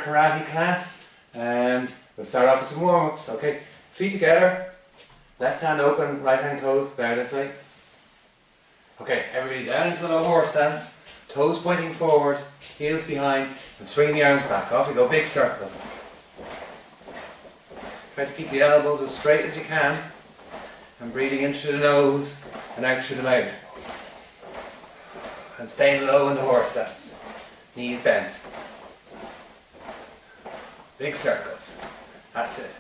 Karate Class, and we'll start off with some warm-ups. Okay, feet together, left hand open, right hand closed, bear this way. Okay, everybody down into the low horse stance, toes pointing forward, heels behind, and swing the arms back. Off we go, big circles. Try to keep the elbows as straight as you can, and breathing in through the nose and out through the mouth. And staying low in the horse stance, knees bent. Big circles. That's it.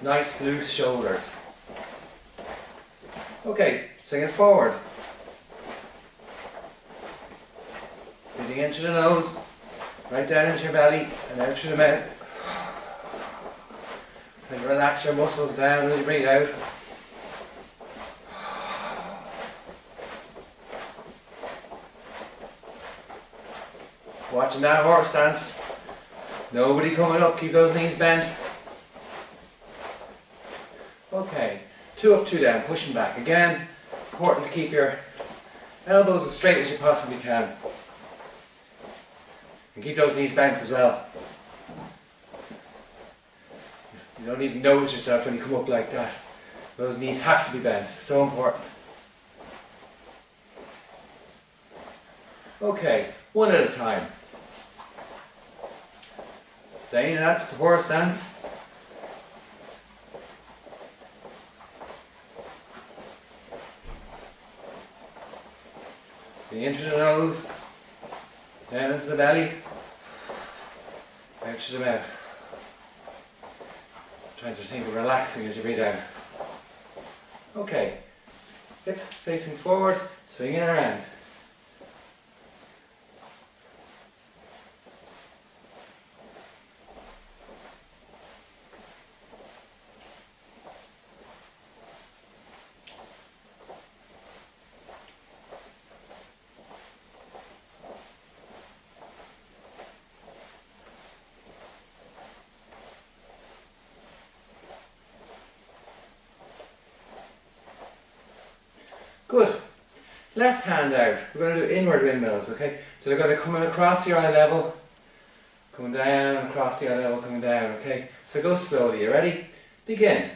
Nice loose shoulders. Okay, swing it forward. Breathing into the nose, right down into your belly and out through the mouth. And relax your muscles down as you breathe out. Watching that horse stance. Nobody coming up, keep those knees bent. Okay, 2 up, 2 down, pushing back. Again, important to keep your elbows as straight as you possibly can. And keep those knees bent as well. You don't even notice yourself when you come up like that. Those knees have to be bent, so important. Okay, one at a time. Staying in that horse stance. Breathing into the nose, down into the belly, out to the mouth. Trying to think of relaxing as you breathe out. Okay, hips facing forward, swinging around. Good. Left hand out. We're going to do inward windmills, okay? So they're going to come in across your eye level, coming down, across the eye level, coming down, okay? So go slowly. You ready? Begin.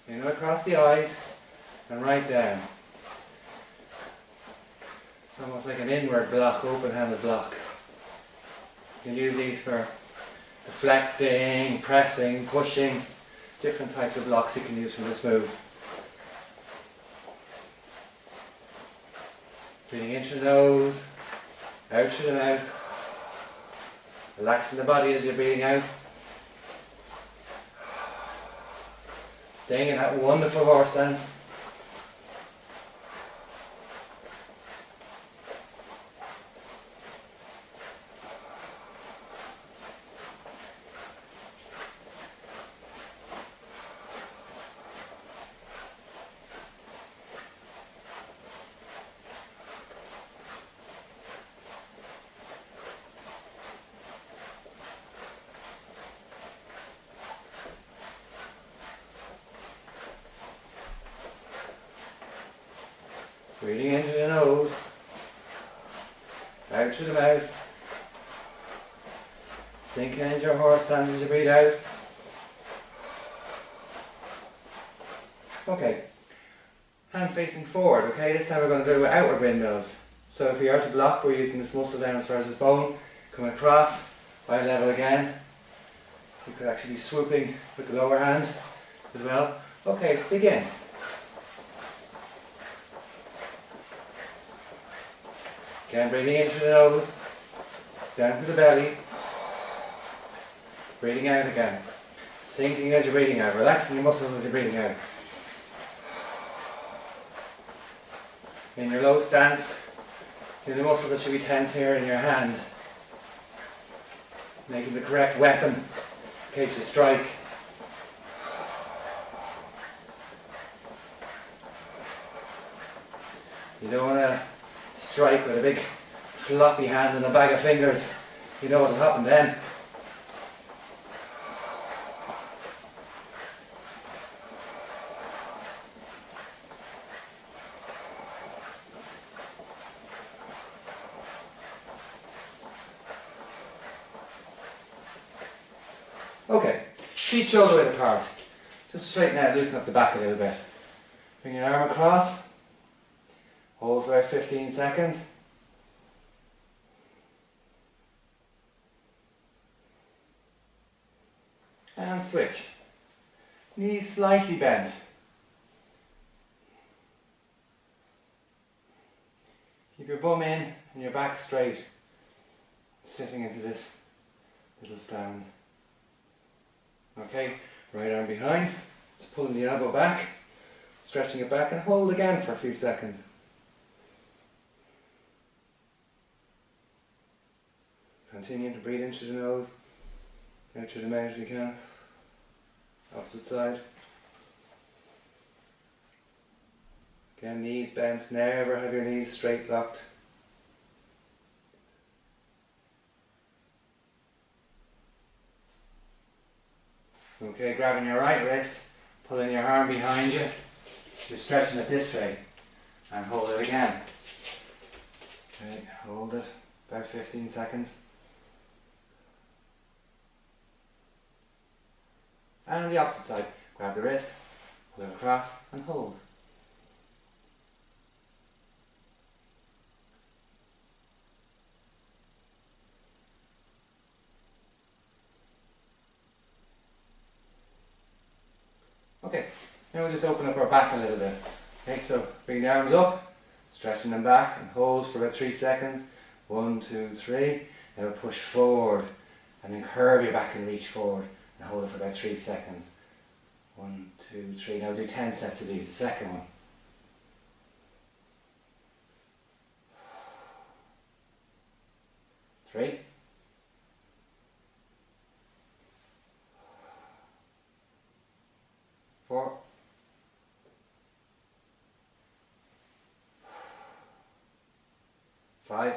In across the eyes and right down. It's almost like an inward block, open-handed block. You can use these for deflecting, pressing, pushing, different types of blocks you can use for this move. Breathing into the nose, out through the mouth, relaxing the body as you're breathing out. Staying in that wonderful horse stance. Breathing into the nose, out through the mouth, sinking into your horse stance as you breathe out. Okay, hand facing forward, okay, this time we're going to do outward windmills. So if we are to block, we're using this muscle down as far as this bone, coming across, eye level again. You could actually be swooping with the lower hand as well. Okay, begin. Again, breathing in through the nose, down to the belly, breathing out again, sinking as you're breathing out, relaxing your muscles as you're breathing out. In your low stance, the muscles that should be tense here in your hand, making the correct weapon in case you strike. You don't want to strike with a big floppy hand and a bag of fingers. You know what will happen then. Okay, feet shoulder width apart. Just straighten out, loosen up the back a little bit. Bring your arm across. Hold for about 15 seconds. And switch. Knees slightly bent. Keep your bum in and your back straight. Sitting into this little stand. Okay, right arm behind. Just pulling the elbow back. Stretching it back and hold again for a few seconds. Continuing to breathe in through the nose. Out through the mouth if you can. Opposite side. Again, knees bent. Never have your knees straight locked. Okay, grabbing your right wrist, pulling your arm behind you. You're stretching it this way. And hold it again. Okay, hold it. About 15 seconds. And on the opposite side, grab the wrist, pull it across and hold. Okay, now we'll just open up our back a little bit. Okay, so bring the arms up, stretching them back and hold for about 3 seconds. 1, 2, 3. Now push forward and then curve your back and reach forward. And hold it for about 3 seconds. 1, 2, 3. Now do 10 sets of these. The second one. 3. 4. 5.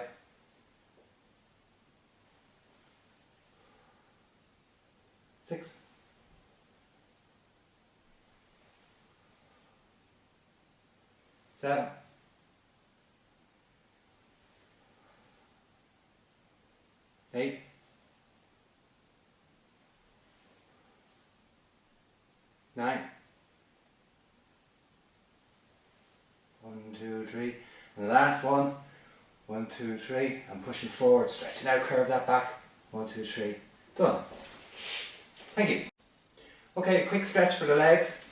6. 7. 8. 9. 1, 2, 3. And the last one. 1, 2, 3. And pushing forward, stretching out, curve that back. 1, 2, 3. Done. Thank you. Okay, quick stretch for the legs.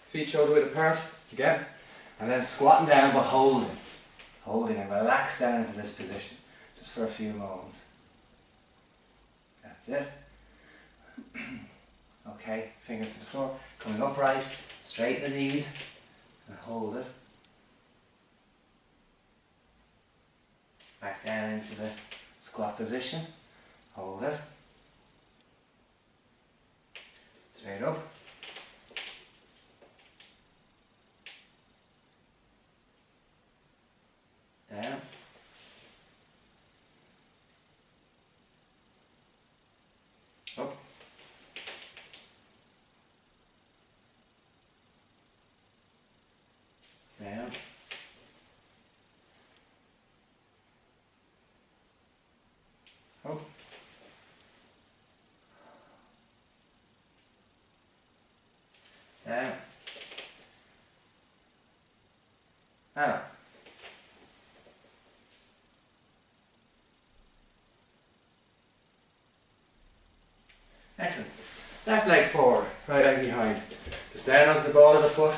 Feet shoulder width apart again. And then squatting down but holding. Holding and relax down into this position. Just for a few moments. That's it. Okay, fingers to the floor. Coming upright. Straighten the knees. And hold it. Back down into the squat position. Hold it. Straight up. Down. Up. Down. Up. Down. And up. Excellent. Left leg forward, right leg behind. Just down onto the ball of the foot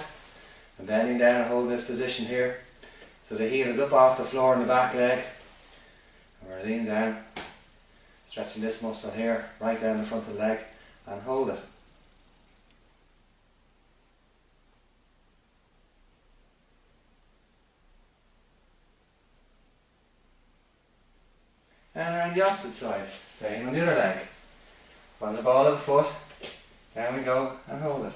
and bending down and holding this position here. So the heel is up off the floor in the back leg. And we're leaning down, stretching this muscle here, right down the front of the leg and hold it. And around the opposite side, same on the other leg. On the ball of the foot, down we go and hold it.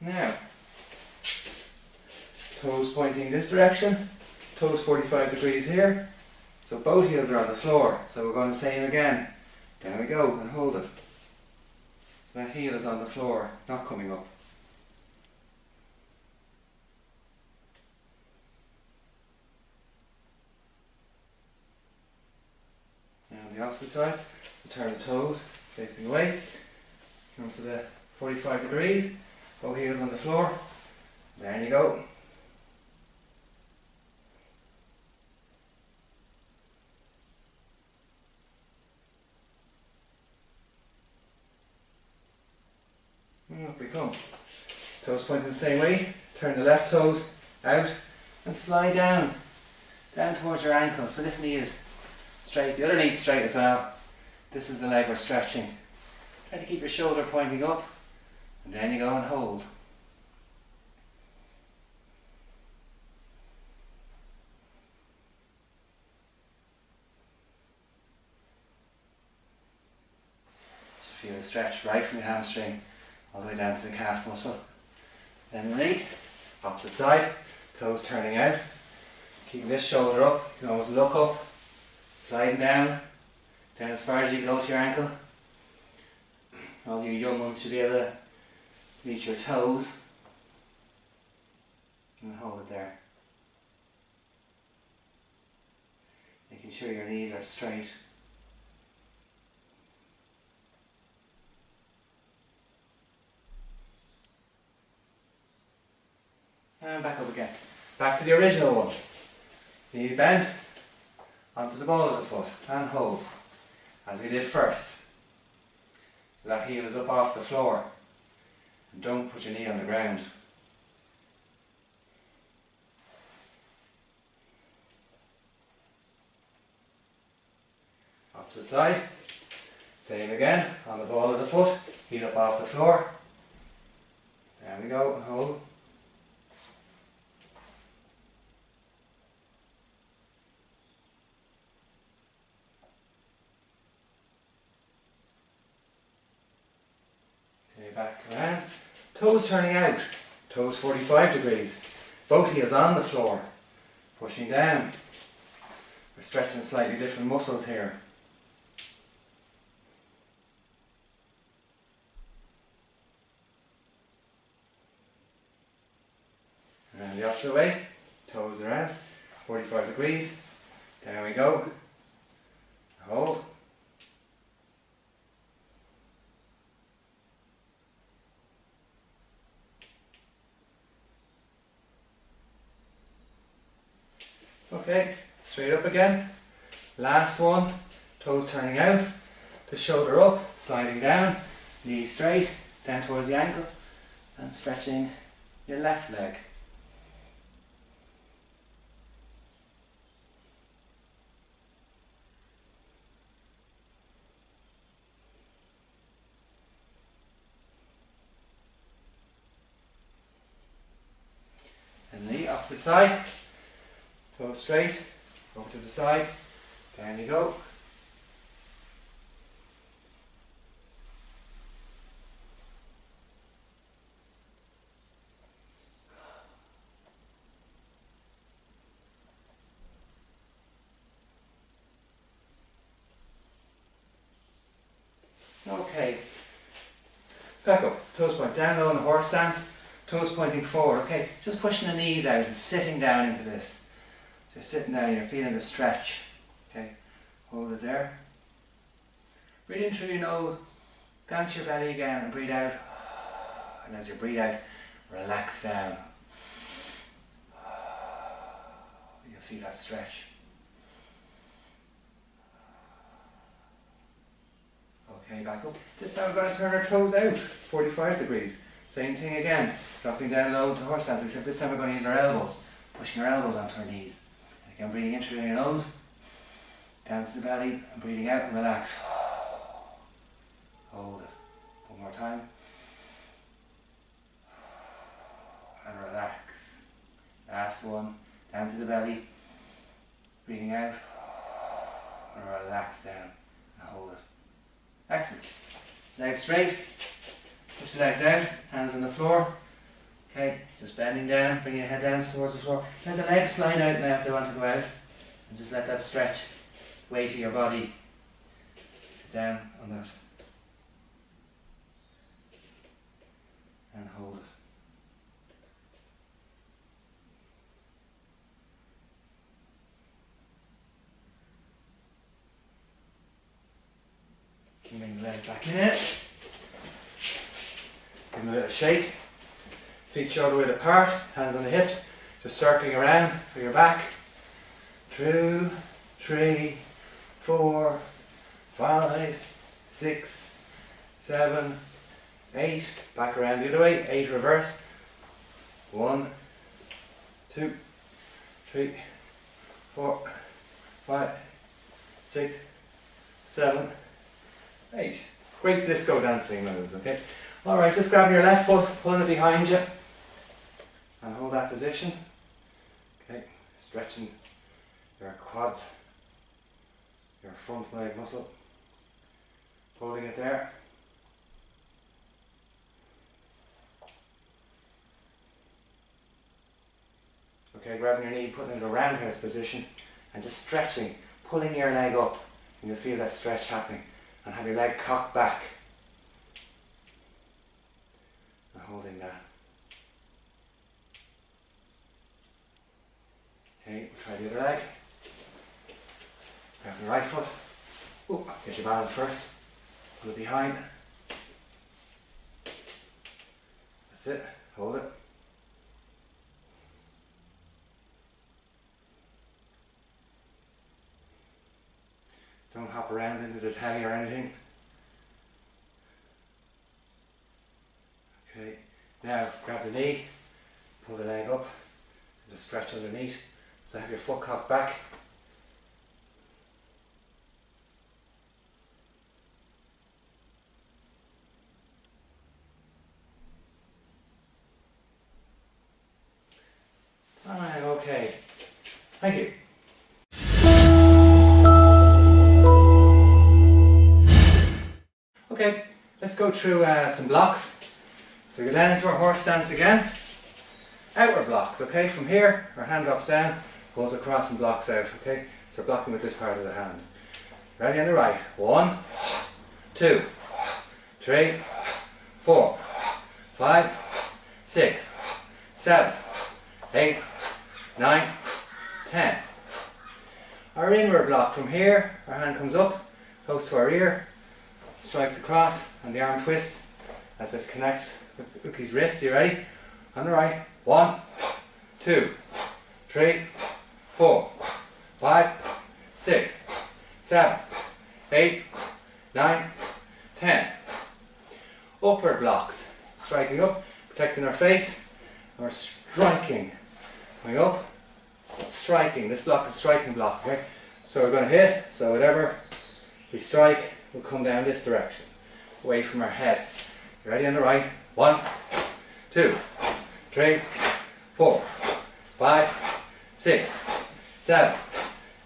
Now, toes pointing this direction, toes 45 degrees here, so both heels are on the floor, so we're going the same again. Down we go and hold it. So that heel is on the floor, not coming up. Now on the opposite side, so turn the toes facing away. Come to the 45 degrees, both heels on the floor. There you go. And up we come. Toes pointing the same way. Turn the left toes out and slide down. Down towards your ankle. So this knee is straight. The other knee is straight as well. This is the leg we're stretching. Try to keep your shoulder pointing up. And then you go and hold. Feel the stretch right from your hamstring all the way down to the calf muscle. Then knee, opposite side, toes turning out. Keep this shoulder up, you can always look up, sliding down as far as you go to your ankle. All you young ones should be able to reach your toes and hold it there. Making sure your knees are straight. And back up again. Back to the original one. Knee bent onto the ball of the foot and hold, as we did first. So that heel is up off the floor. And don't put your knee on the ground. Opposite side. Same again, on the ball of the foot, heel up off the floor. There we go, and hold. Back around, toes turning out, toes 45 degrees, both heels on the floor, pushing down. We're stretching slightly different muscles here. And the opposite way, toes around, 45 degrees, there we go, hold. Okay, straight up again. Last one, toes turning out, the shoulder up, sliding down, knees straight, down towards the ankle, and stretching your left leg. And the opposite side. Go straight, over to the side, down you go. Okay, back up, toes point down low in the horse stance, toes pointing forward, okay, just pushing the knees out and sitting down into this. So you're sitting down, you're feeling the stretch. Okay, hold it there. Breathe in through your nose, down to your belly again, and breathe out. And as you breathe out, relax down. You'll feel that stretch. Okay, back up. This time we're going to turn our toes out, 45 degrees. Same thing again, dropping down low to horse stance, except this time we're going to use our elbows, pushing our elbows onto our knees. Again, breathing in through your nose, down to the belly, and breathing out and relax. Hold it. One more time. And relax. Last one, down to the belly, breathing out, and relax down, and hold it. Excellent. Legs straight, push the legs out, hands on the floor. Okay, just bending down, bringing your head down towards the floor. Let the legs slide out now if they want to go out. And just let that stretch, weight of your body. Sit down on that. and hold it. Bring the legs back in it. Give them a little shake. Feet shoulder width apart, hands on the hips, just circling around for your back. 2, 3, 4, 5, 6, 7, 8. Back around the other way. 8 reverse. 1, 2, 3, 4, 5, 6, 7, 8. Great disco dancing moves, okay? Alright, just grab your left foot, pulling it behind you, and hold that position. Okay, stretching your quads, your front leg muscle, holding it there. Okay, grabbing your knee, putting it in a roundhouse position, and just stretching, pulling your leg up, and you'll feel that stretch happening. And have your leg cocked back. And holding that. Okay, try the other leg. Grab the right foot. Ooh, get your balance first. Pull it behind. That's it. Hold it. Don't hop around into the telly or anything. Okay, now grab the knee, pull the leg up, and just stretch underneath. So have your foot cocked back. Alright, okay. Thank you. Okay, let's go through some blocks. So we go down into our horse stance again. Outward blocks, okay? From here, our hand drops down, pulls across and blocks out, okay? So we're blocking with this part of the hand. Ready on the right. 1, 2, 3, 4, 5, 6, 7, 8, 9, 10. Our inward block from here, our hand comes up, close to our ear, strikes across, and the arm twists as it connects with Uki's wrist. You ready? On the right. 1, 2, 3, 4, 5, 6, 7, 8, 9, 10. Upward blocks. Striking up, protecting our face, and we're striking. Going up, striking. This block is a striking block, okay? So we're going to hit, so whatever we strike will come down this direction, away from our head. You ready on the right? 1, 2, 3, 4, 5, 6, 7,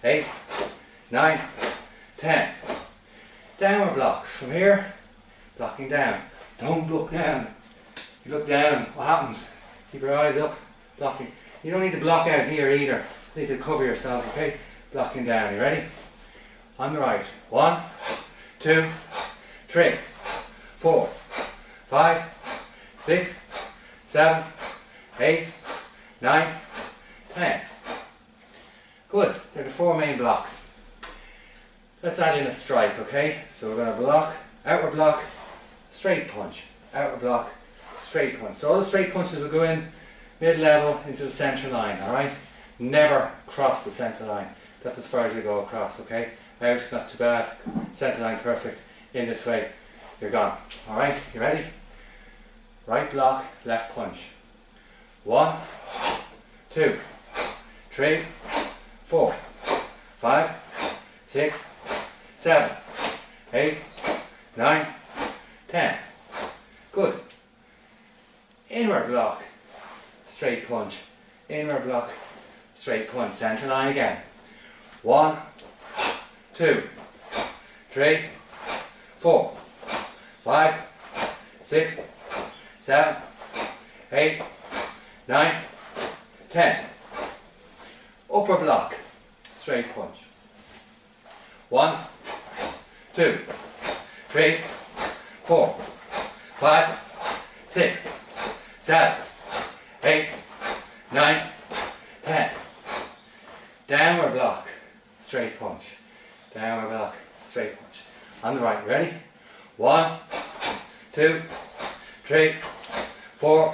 8, 9, 10. Downward blocks. From here, blocking down. Don't look down. You look down, what happens? Keep your eyes up, blocking. You don't need to block out here either. You need to cover yourself, okay? Blocking down. You ready? On the right. 1, 2, 3, 4, 5, 6, 7, 8, 9, 10. Good. They're the 4 main blocks. Let's add in a strike, okay? So we're going to block, outward block, straight punch, outward block, straight punch. So all the straight punches will go in mid-level into the centre line, alright? Never cross the centre line. That's as far as we go across, okay? Out, not too bad. Centre line perfect. In this way, you're gone. Alright, you ready? Right block, left punch. 1, 2, 3, 4, 5, 6, 7, 8, 9, 10. Good. Inward block, straight punch. Inward block, straight punch. Centre line again. 1, 2, 3, 4, 5, 6, 7, 8, 9, 10. Upper block, straight punch. 1, 2, 3, 4, 5, 6, 7, 8, 9, 10. Downward block, straight punch. Downward block, straight punch. On the right, ready? 1, 2, 3, 4,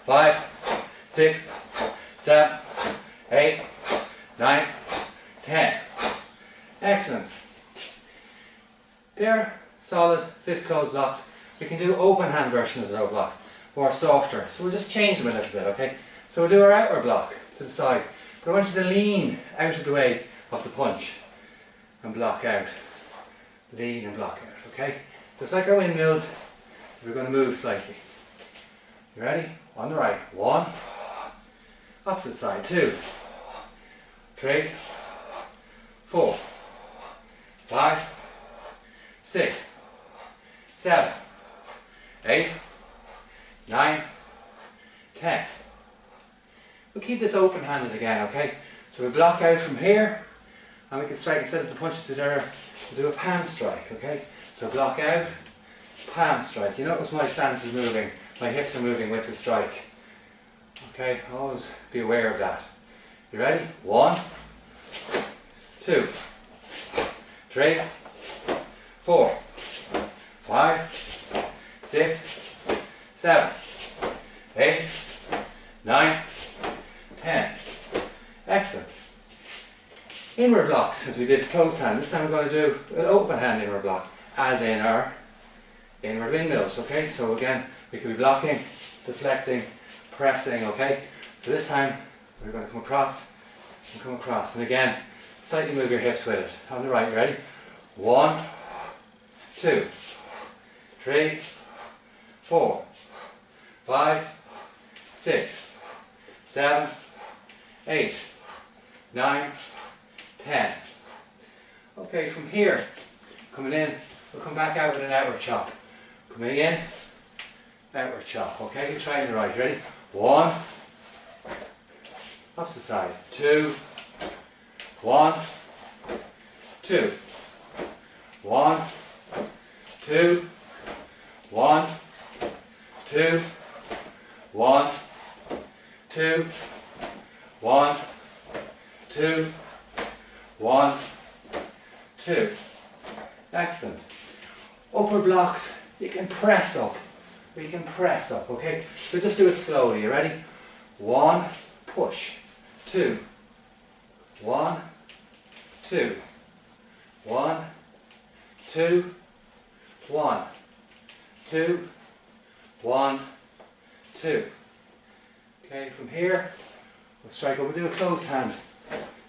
5, 6, 7, 8, 9, 10. Excellent. They're solid fist closed blocks. We can do open hand versions of those blocks, more softer. So we'll just change them a little bit, okay? So we'll do our outward block to the side. But I want you to lean out of the way of the punch and block out. Lean and block out, okay? Just like our windmills, we're going to move slightly. You ready? On the right. 1. Opposite side. 2. 3. 4. 5. 6. 7. 8. 9. 10. We'll keep this open-handed again, okay? So we block out from here, and we can strike, instead of the punches to there, we'll do a palm strike, okay? So block out, palm strike. You notice my stance is moving, my hips are moving with the strike. Okay, always be aware of that. You ready? 1, 2, 3, 4, 5, 6, 7, 8, 9, 10. Excellent. Inward blocks, as we did closed hand. This time we're going to do an open hand inward block, as in our inward windmills. Okay, so again, we could be blocking, deflecting, pressing. Okay, so this time we're going to come across and come across, and again, slightly move your hips with it. On the right, ready? 1, 2, 3, 4, 5, 6, 7, 8, 9, 10. Okay, from here, coming in, we'll come back out with an outward chop. Coming in, outward chop. Okay, you try on the right. Ready? 1, opposite side. 2, 1, 2, 1, 2, 1, 2, 1, 2, 1, 2, 1, 2. Excellent. Upper blocks, you can press up. Or you can press up, okay? So just do it slowly. You ready? 1, push. 2, 1, 2, 1, 2, 1, 2, 1, 2. Okay, from here, we'll strike up. We'll do a closed hand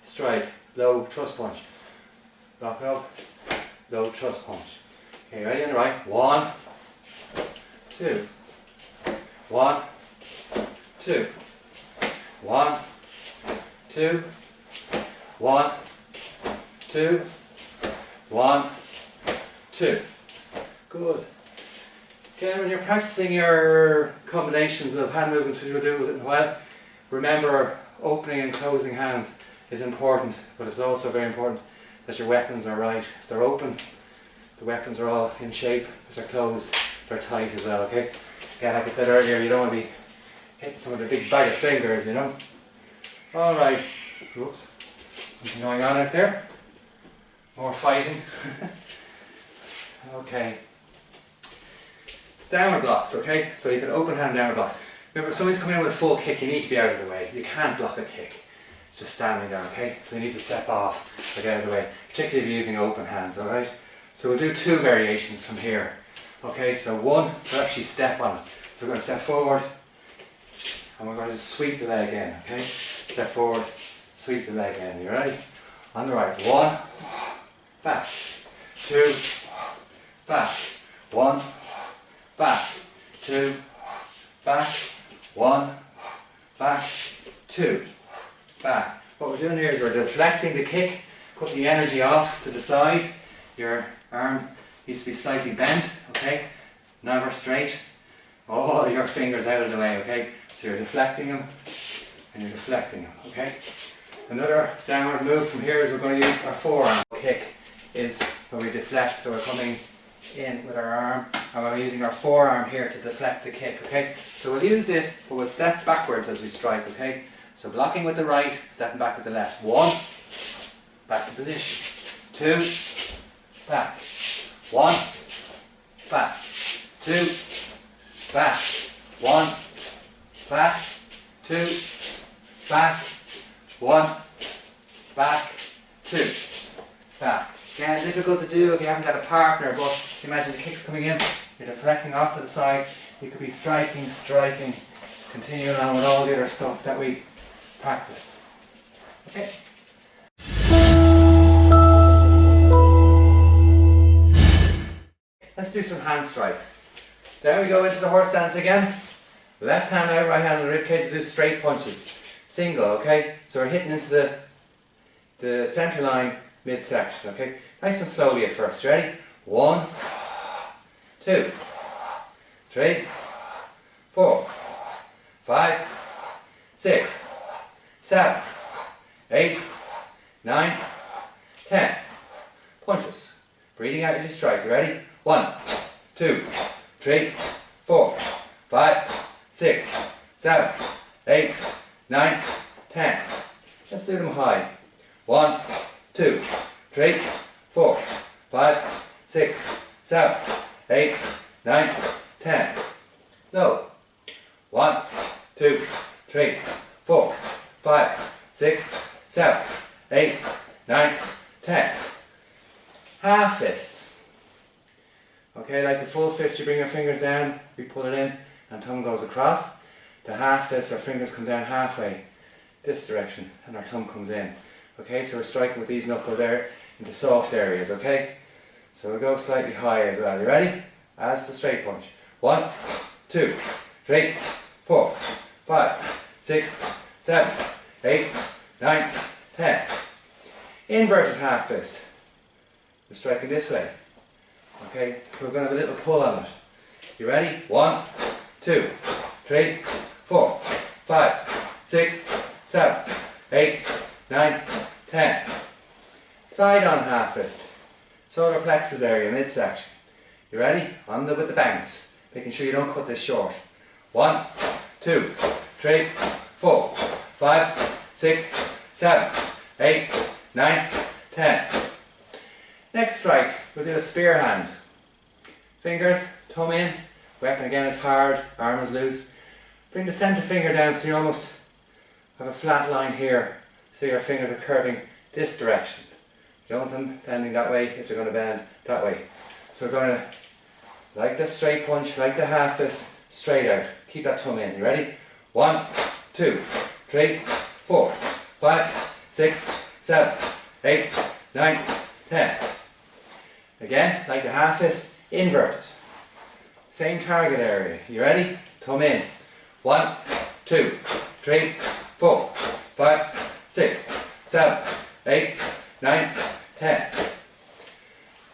strike, low thrust punch. Block up, low thrust punch. Okay, ready on the right? 1, 2, 1, 2, 1, 2, 1, 2, 1, 2. Good. Again, when you're practicing your combinations of hand movements, which we'll do in a while, remember opening and closing hands is important, but it's also very important that your weapons are right. If they're open, the weapons are all in shape. If they're closed, they're tight as well, okay? Again, like I said earlier, you don't want to be hitting some of the big bag of fingers, you know? Alright. Oops. Something going on out there. More fighting. Okay. Downward blocks, okay? So you can open hand downward blocks. Remember, if somebody's coming in with a full kick, you need to be out of the way. You can't block a kick. It's just standing there, okay? So you need to step off or get out of the way, particularly if you're using open hands, alright? So we'll do 2 variations from here. Okay, so 1, we'll actually step on it. So we're going to step forward and we're going to just sweep the leg in, okay? Step forward, sweep the leg in. You ready? On the right. 1, back. 2, back. 1, back. 2, back. 1, back. 2, back. What we're doing here is we're deflecting the kick, putting the energy off to the side. Your arm needs to be slightly bent, okay? Never straight. All your fingers out of the way, okay? So you're deflecting them and you're deflecting them, okay? Another downward move from here is we're going to use our forearm. Kick is when we deflect, so we're coming in with our arm and we're using our forearm here to deflect the kick, okay? So we'll use this, but we'll step backwards as we strike, okay? So blocking with the right, stepping back with the left. 1, back to position. 2, back. 1, back. 2, back. 1, back. 2, back. 1, back. 2, back. Again, difficult to do if you haven't got a partner, but you imagine the kick's coming in, you're deflecting off to the side, you could be striking, continuing on with all the other stuff that we practiced. Okay. Let's do some hand strikes. There we go into the horse stance again. Left hand out, right hand on the ribcage to do straight punches. Single, okay? So we're hitting into the centre line midsection, okay? Nice and slowly at first. Ready? 1, 2, 3, 4, 5, 6, 7, 8, 9, 10. Punches. Breathing out as you strike. You ready? 1, 2, 3, 4, 5, 6, 7, 8, 9, 10. Let's do them high. 1, 2, 3, 4, 5, 6, 7, 8, 9, 10. Low. 1, 2, 3, 4, 5, 6, 7, 8, 9, 10. Half fists. Okay, like the full fist, you bring your fingers down, we pull it in, and tongue goes across. The half fist, our fingers come down halfway, this direction, and our tongue comes in. Okay, so we're striking with these knuckles there into soft areas, okay? So we'll go slightly higher as well. You ready? As the straight punch. 1, 2, 3, 4, 5, 6, 7, 8, 9, 10. Inverted half fist. We're striking this way. Okay, so we're going to have a little pull on it. You ready? 1, 2, 3, 4, 5, 6, 7, 8, 9, 10. Side on half fist. Solar plexus area, midsection. You ready? With the bounce. Making sure you don't cut this short. 1, 2, 3, 4, 5, 6, 7, 8, 9, 10. Next strike, we'll do a spear hand. Fingers, thumb in, weapon again is hard, arm is loose. Bring the centre finger down so you almost have a flat line here, so your fingers are curving this direction. You don't want them bending that way if they're going to bend that way. So we're going to, like the straight punch, like the half fist, straight out. Keep that thumb in. You ready? 1, 2, 3, 4, 5, 6, 7, 8, 9, 10. Again, like the half fist, invert it. Same target area. You ready? Thumb in. 1, 2, 3, 4, 5, 6, 7, 8, 9, 10.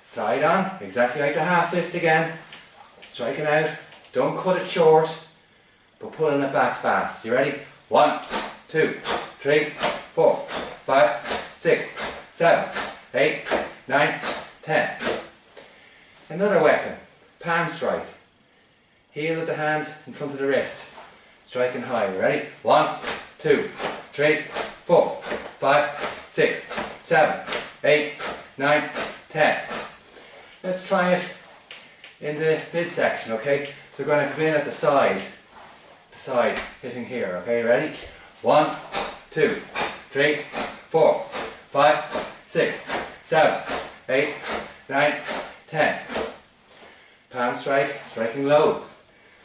Side on, exactly like the half fist again. Striking out. Don't cut it short, but pulling it back fast. You ready? 1, 2, 3, 4, 5, 6, 7, 8, 9, 10. Another weapon. Palm strike. Heel of the hand in front of the wrist. Striking high. You ready? 1, 2, 3, 4, 5, 6, 7, 8, 9, 10. Let's try it in the midsection, okay? So we're going to come in at the side, hitting here, okay? Ready? 1, 2, 3, 4, 5, 6, 7, 8, 9, 10. Palm strike, striking low.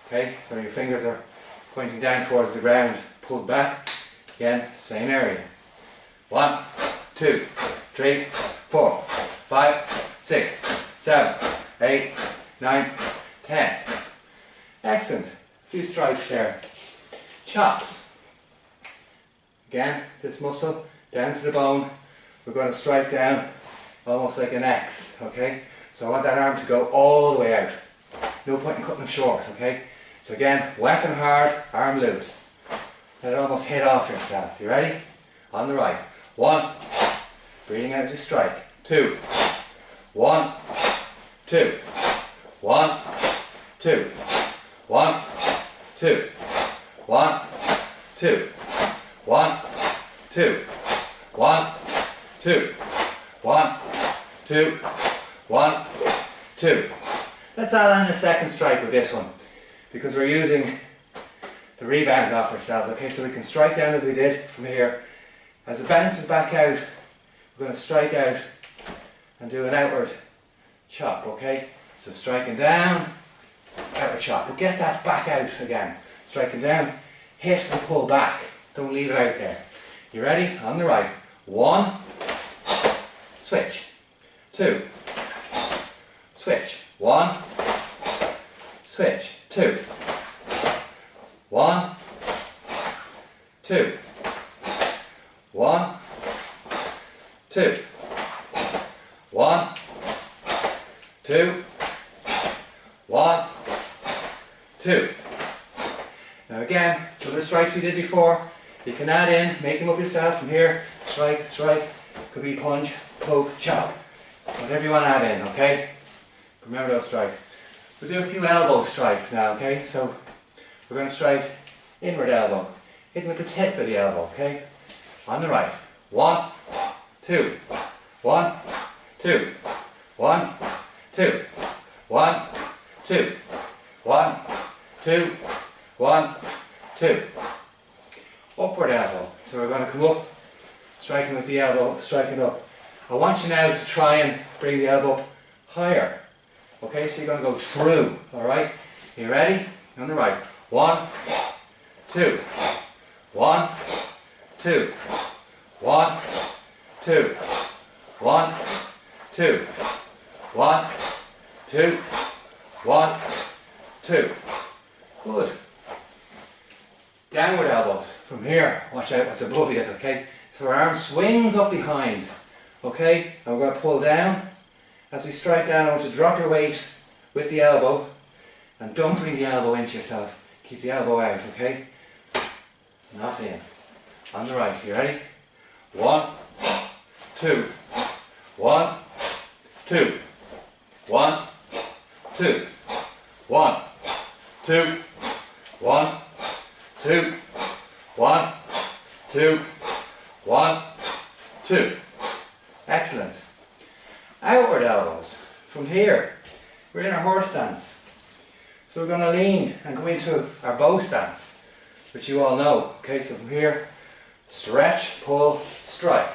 Okay, so your fingers are pointing down towards the ground, pulled back. Again, same area. 1, 2, 3, 4, 5, 6, 7, 8, 9, 10. Excellent. A few strikes there. Chops. Again, this muscle down to the bone. We're going to strike down almost like an X, okay? So I want that arm to go all the way out. No point in cutting them short, okay? So again, weapon hard, arm loose. Let it almost hit off yourself. You ready? On the right. 1. Breathing out as you strike. 2. 1. 2. 1. 2, 1, 2, 1, 2, 1, 2, 1, 2, 1, 2, 1, 2. Let's add on a second strike with this one, because we're using the rebound off ourselves, okay? So we can strike down as we did from here. As it bounces back out, we're going to strike out and do an outward chop, okay? So striking down, outward chop. But get that back out again. Striking down, hit and pull back. Don't leave it out there. You ready? On the right. 1, switch. 2, switch. 1, switch. 2, 1, 2, 1, 2, 1, 2, 1, 2. Now again, so the strikes we did before, you can add in, make them up yourself from here. Strike, strike, could be punch, poke, chop, whatever you want to add in, okay? Remember those strikes. We'll do a few elbow strikes now, okay? So we're going to strike inward elbow, hitting with the tip of the elbow, okay? On the right. 1, 2, 1, 2, 1, 2, 1, 2, 1, 2, 1, 2. Upward elbow. So we're going to come up, striking with the elbow, striking up. I want you now to try and bring the elbow up higher. Okay, so you're going to go through, alright? You ready? On the right. 1, 2, 1, 2, 1, 2, 1, 2, 1, 2, 1, 2. Good. Downward elbows from here. Watch out what's above you, okay? So our arm swings up behind, okay? And we're going to pull down. As we strike down, I want you to drop your weight with the elbow and don't bring the elbow into yourself. Keep the elbow out, okay? Not in. On the right, you ready? 1, 2, 1, 2, 1, 2, 1, 2, 1, 2, 1, 2, 1, 2. Excellent. Outward elbows. From here, we're in our horse stance. So we're going to lean and go into our bow stance, which you all know. Okay, so from here, stretch, pull, strike.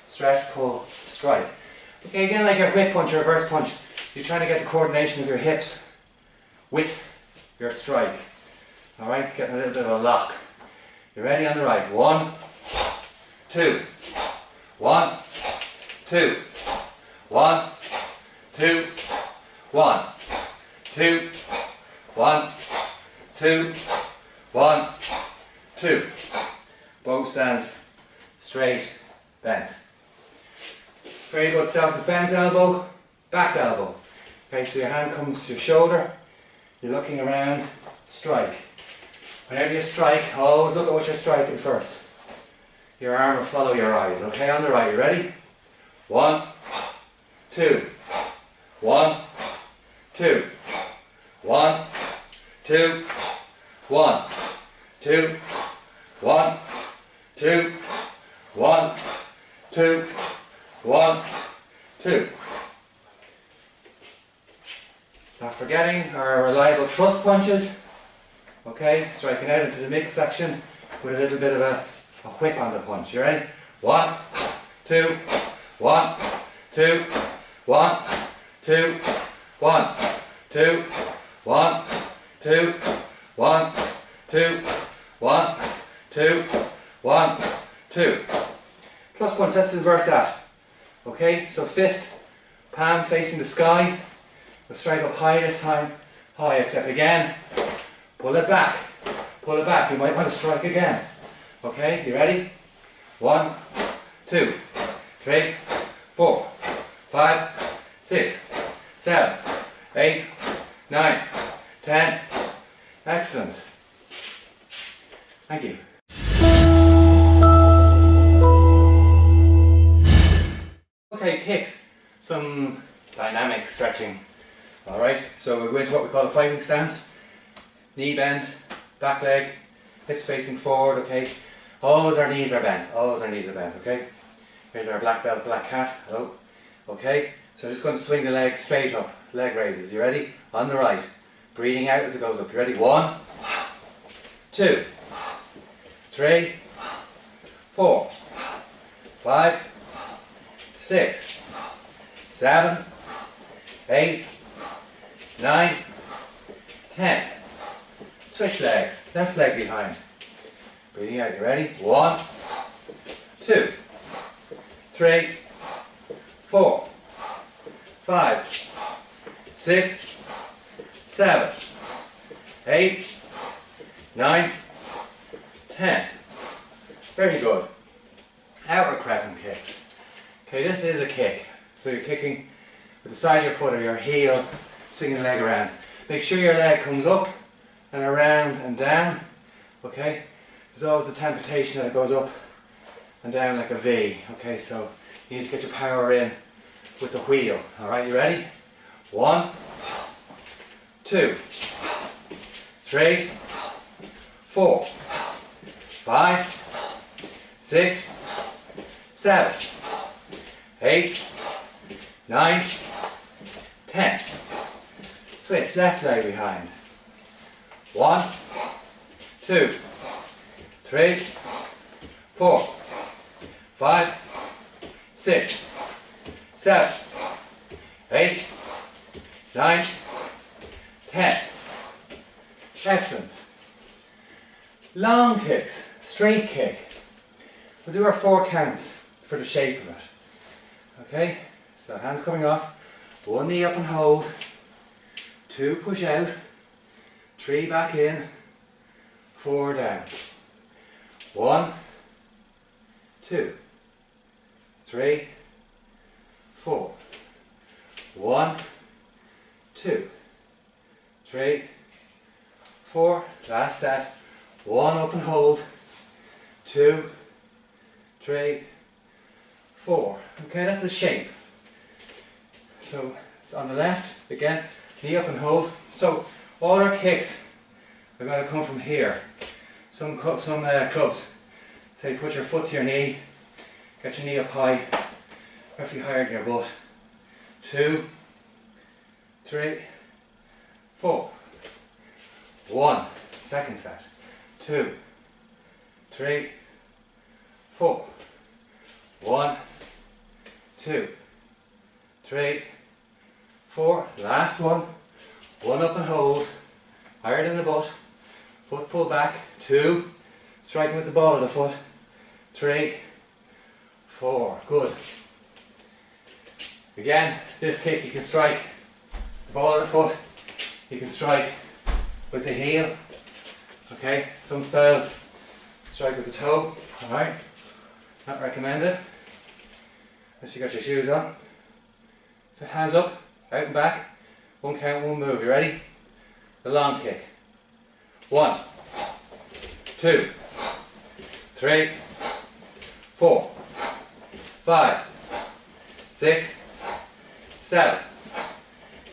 Stretch, pull, strike. Okay, again like your whip punch or reverse punch, you're trying to get the coordination of your hips with your strike. Alright, getting a little bit of a lock. You ready? On the right. 1, 2, 1, 2, 1, 2, 1, 2, 1, 2, 1, 2. Bow stance, straight, bent. Very good self-defense elbow, back elbow. Okay, so your hand comes to your shoulder, you're looking around, strike. Whenever you strike, always look at what you're striking first. Your arm will follow your eyes. Okay, on the right, you ready? 1, 2, 1, 2, 1, 2, 1, 2, 1, 2, 1, 2, 1, 2. Not forgetting our reliable thrust punches. Okay, striking out into the midsection with a little bit of a whip on the punch. You ready? 1, 2, 1, 2, 1, 2, 1, 2, 1, 2, 1, 2, 1, 2, 1, 2. Thrust punch, let's invert that. Okay, so fist, palm facing the sky. We'll strike up high this time. High, except again. Pull it back. Pull it back. You might want to strike again. Okay, you ready? 1, 2, 3, 4, 5, 6, 7, 8, 9, 10. Excellent. Thank you. Okay, kicks. Some dynamic stretching. Alright, so we'll go into what we call a fighting stance. Knee bend, back leg, hips facing forward, okay? Always our knees are bent, always our knees are bent, okay? Here's our black belt, black cat, hello. Okay, so just going to swing the leg straight up, leg raises, you ready? On the right, breathing out as it goes up, you ready? 1, 2, 3, 4, 5, 6, 7, 8, 9, 10. Switch legs, left leg behind. Breathing out, you ready? 1, 2, 3, 4, 5, 6, 7, 8, 9, 10. Very good. Outward crescent kicks. Okay, this is a kick. So you're kicking with the side of your foot or your heel, swinging the leg around. Make sure your leg comes up and around and down. Okay? There's always the temptation that it goes up and down like a V. Okay, so you need to get your power in with the wheel. Alright, you ready? 1, 2, 3, 4, 5, 6, 7, 8, 9, 10. Switch, left leg behind. 1, 2, 3, 4, 5, 6, 7, 8, 9, 10. Excellent. Long kicks, straight kick. We'll do our 4 counts for the shape of it. Okay, so hands coming off, 1 knee up and hold, 2 push out, 3 back in, 4 down. 1, 2, 3, 4. 1, 2, 3, 4. Last set. 1 up and hold, 2, 3, 4. Okay, that's the shape. So it's on the left, again, knee up and hold. So all our kicks are going to come from here. Some clubs say put your foot to your knee, get your knee up high, roughly higher than your butt. 2, 3, 4. 1, second set. 2, 3, 4. 1, 2, 3, 4. Last one. 1 up and hold, higher than the butt. Foot pulled back. 2, striking with the ball of the foot. 3, 4. Good. Again, this kick you can strike the ball of the foot. You can strike with the heel. Okay, some styles strike with the toe. Alright, not recommended unless you got your shoes on. So hands up, out and back. 1 count, 1 move. You ready? The long kick. 1, 2, 3, 4, 5, 6, 7,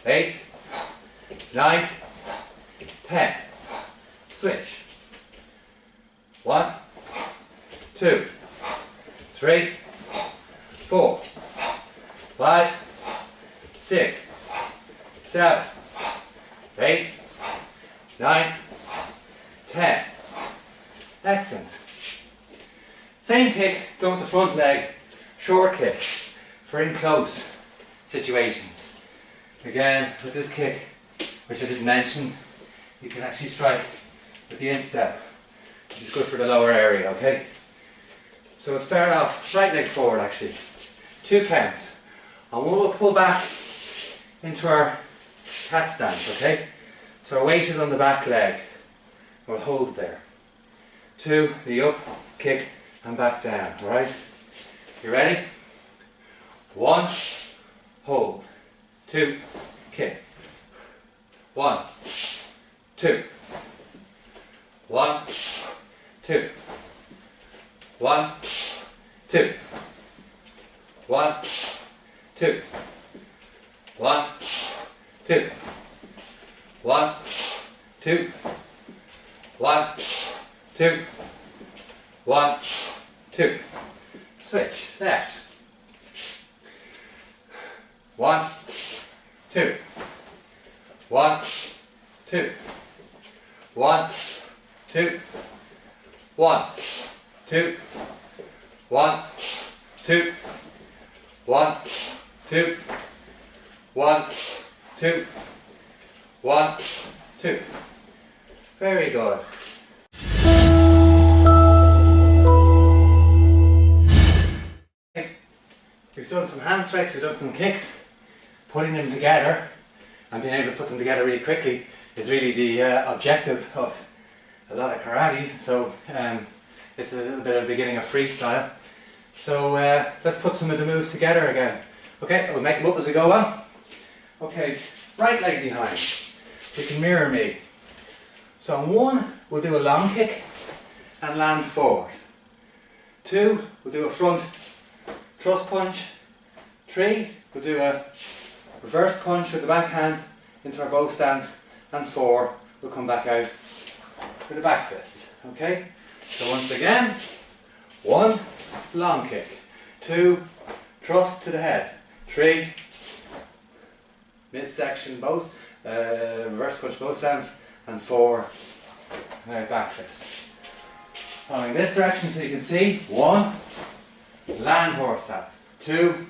8, 9, 10. Switch. 1, 2, 3, 4, 5, 6, 7, 8, 9, 10. Excellent. Same kick, done with the front leg, short kick for in close situations. Again, with this kick, which I didn't mention, you can actually strike with the instep, which is good for the lower area, okay? So we'll start off, right leg forward actually, 2 counts. And we'll pull back into our cat stance, okay? So our weight is on the back leg. We'll hold it there. 2, knee up, kick, and back down, alright? You ready? 1, hold. 2, kick. 1, 2. 1, 2. 1, 2. 1, 2. 1, 2. 1, 2. 1, 2. 1, 2. Switch, left. 1, 2. 1, 2. 1, 2. 1, 2. 1, 2. 1, 2. 1, 2. 1, 2. Very good. We've done some hand strikes, we've done some kicks. Putting them together and being able to put them together really quickly is really the objective of a lot of karates. So it's a little bit of the beginning of freestyle. So let's put some of the moves together again. Okay, we'll make them up as we go on. Okay, right leg behind. So you can mirror me. So on 1, we'll do a long kick and land forward. 2, we'll do a front thrust punch. 3, we'll do a reverse punch with the backhand into our bow stance. And 4, we'll come back out with a back fist. Okay? So once again, 1, long kick. 2, thrust to the head. 3, midsection bow, reverse punch bow stance. And 4, back fist. Following this direction so you can see, 1, land horse stance. 2,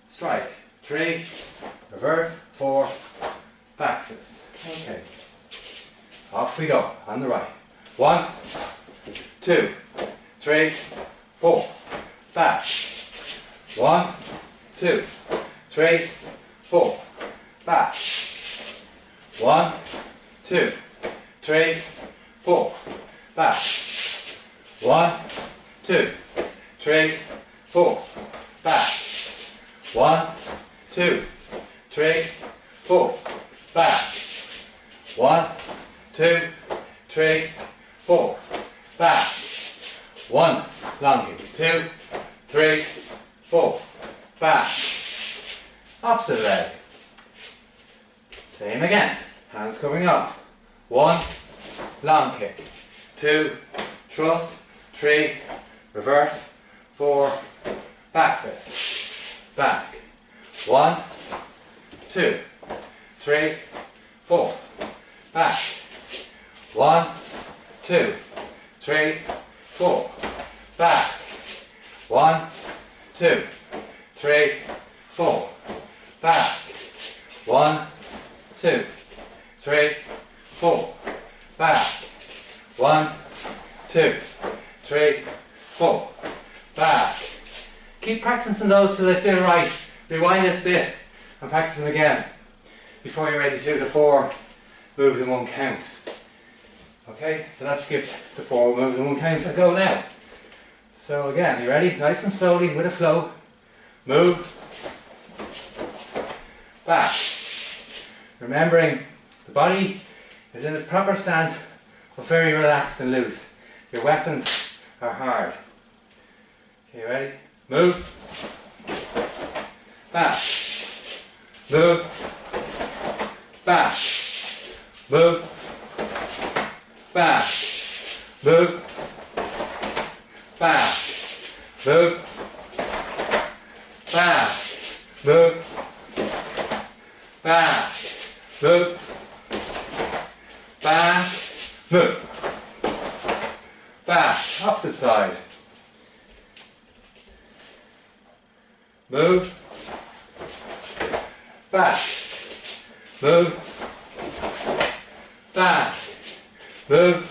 strike. 3, reverse. 4, back fist. Okay. Off we go on the right. 1, 2, 3, 4, back. 1, 2, 3, 4, back. 1, 2, 3, 4, back. 1, 2, 3, 4, back. 1, 2, 3, 4, back. 1, 2, 3, 4, back. 1, long kick. 2, 3, 4, back. Opposite leg. Same again. Hands coming up. 1, long kick. 2, thrust. 3, reverse. 4, back fist. Back. 1, 2, 3, 4, back. 1, 2, 3, 4, back. 1, 2, 3, 4, back. 1, 2, 3, 4, back. 1, 2, 3, 4, back. Keep practicing those till they feel right. Rewind this bit and practice them again before you're ready to do the 4 moves in 1 count. Okay, so let's give the 4 moves in 1 count a go now. So again, you ready? Nice and slowly with a flow. Move. Back. Remembering the body is in its proper stance but very relaxed and loose. Your weapons are hard. Okay, ready? Move. Back. Move. Back. Move. Back. Move. Back. Move. Back. Move. Back. Move. Back. Move. Back. Opposite side. Move. Back. Move. Back. Move.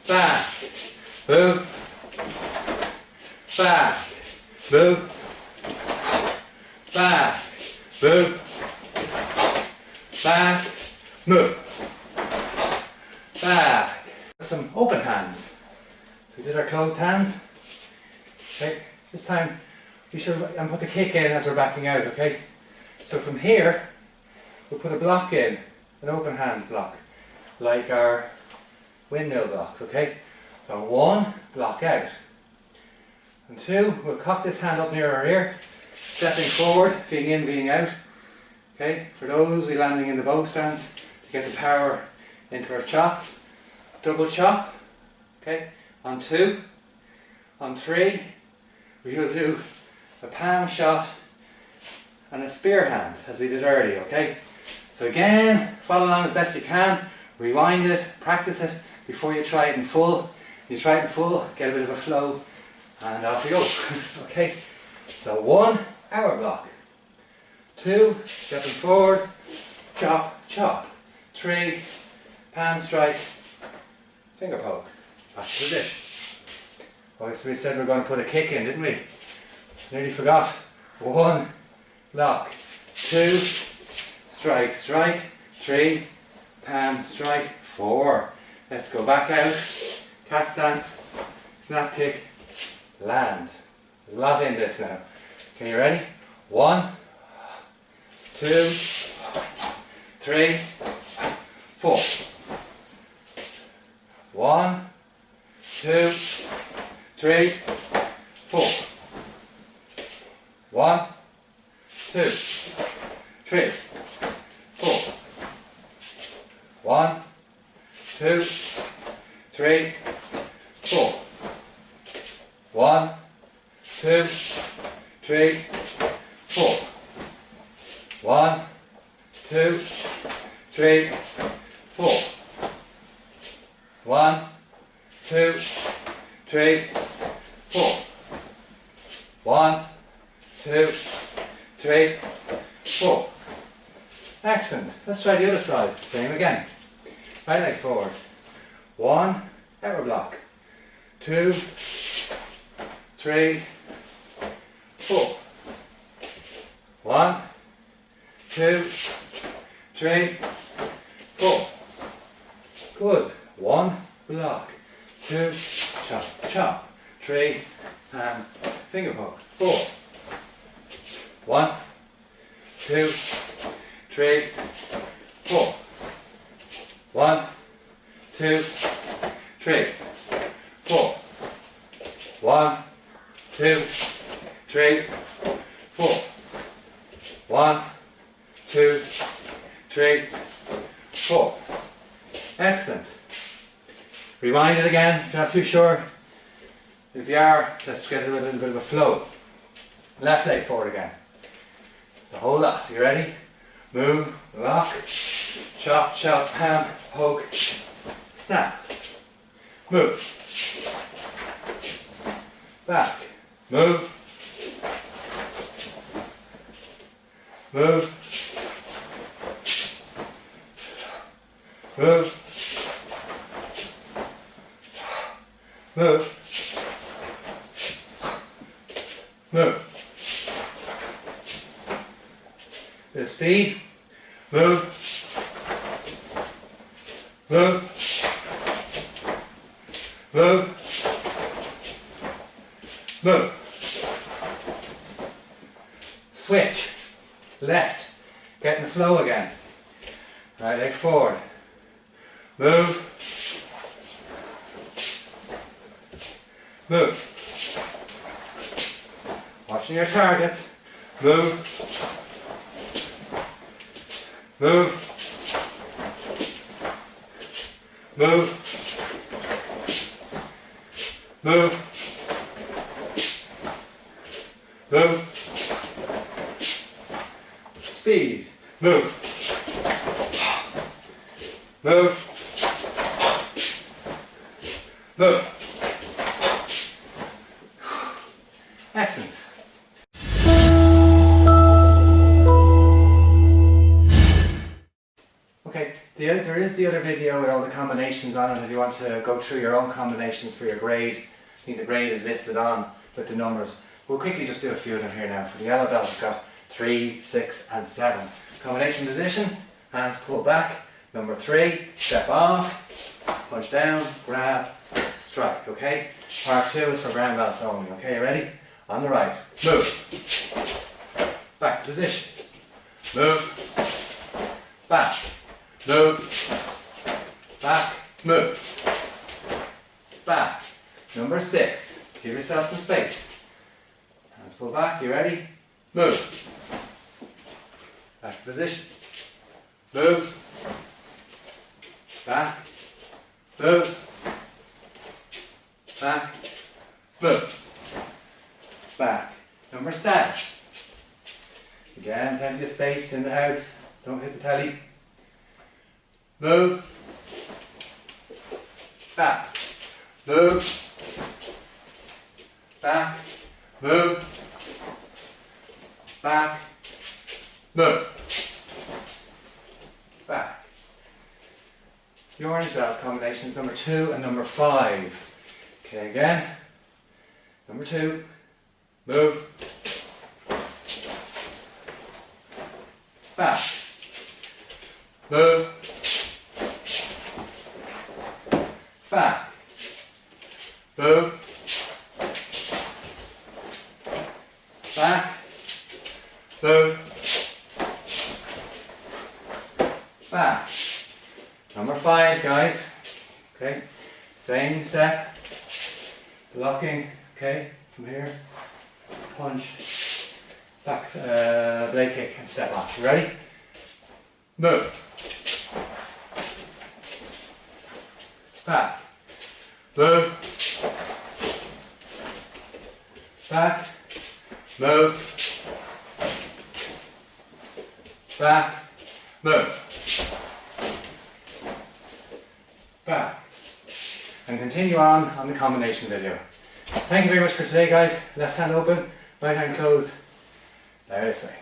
Back. Move. Back. Move. Back. Move. Back. Move. Back. Some open hands. So we did our closed hands. Okay. This time we should put the kick in as we're backing out. Okay. So from here we'll put a block in, an open hand block, like our windmill blocks. Okay. So 1, block out. And 2, we'll cock this hand up near our ear, stepping forward, being in, being out. Okay, for those, we're landing in the bow stance to get the power into our chop. Double chop. Okay, on 2, on 3, we will do a palm shot and a spear hand as we did earlier, okay? So again, follow along as best you can, rewind it, practice it before you try it in full. You try it in full, get a bit of a flow, and off we go, okay? So 1, hour block. 2, stepping forward, chop, chop. 3, palm strike, finger poke, back to position. So we said we were going to put a kick in, didn't we? Nearly forgot. 1, block. 2, strike, strike. 3, palm strike. 4. Let's go back out. Cat stance, snap kick, land. There's a lot in this now. Okay, you ready? 1, 2, 3, 4. 1, 2, 3, 4. 1, 2, 3, 4. 1, 2, 3, 4. 1, 2, 3, 4. 1, 2, 3, 4. 1, 2, 3, 4. 1, 2, 3, 4. Excellent. Let's try the other side. Same again. Right leg forward. 1, hour block. 2, 3, 4. 1, 2, 3, 4. Good. 1, block. 2, chop, chop. 3, and finger poke. 4. 1, 2, 3, 4. 1, 2, 3, 4. 1, 2, 3, 4. 1, 2, 3, 4. Excellent. Rewind it again if you're not too sure. If you are, let's get it with a little bit of a flow. Left leg forward again. So hold up. You ready? Move, lock, chop, chop, palm, poke, snap. Move. Back. Move. Move. Move. Move. Move. Bit of speed. Move. Move. Move. Move. Switch. Left. Get in the flow again. Right leg forward. Move. Move. Watching your targets. Move. Move. Move. Move. Move. Speed. Move. Move. Move. Excellent. Okay, there is the other video with all the combinations on it if you want to go through your own combinations for your grade. I think the grade is listed on with the numbers. We'll quickly just do a few of them here now. For the yellow belt, we've got 3, 6 and 7. Combination position, hands pulled back. Number 3, step off, punch down, grab, strike, okay? Part 2 is for brown belts only, okay? You ready? On the right, move. Back to position. Move. Back. Move. Back. Move. Back. Number 6. Give yourself some space. Hands pull back. You ready? Move. Back to to position. Move. Back. Move. Back. Move. Back. Number 7. Again, plenty of space in the house. Don't hit the telly. Move. Back. Move. Back. Move. Back. Move. Back. The orange belt combinations number 2 and number 5. Okay, again. Number 2. Move. Back. Move. Back. Move. Back. Move. Back. Number 5, guys. Okay. Same step. Blocking. Okay. From here. Punch. Back. Blade kick and step off. You ready? Move. Back. Move. Back. Move. Back. Move. Back. And continue on the combination video. Thank you very much for today, guys. Left hand open, right hand closed. There this way.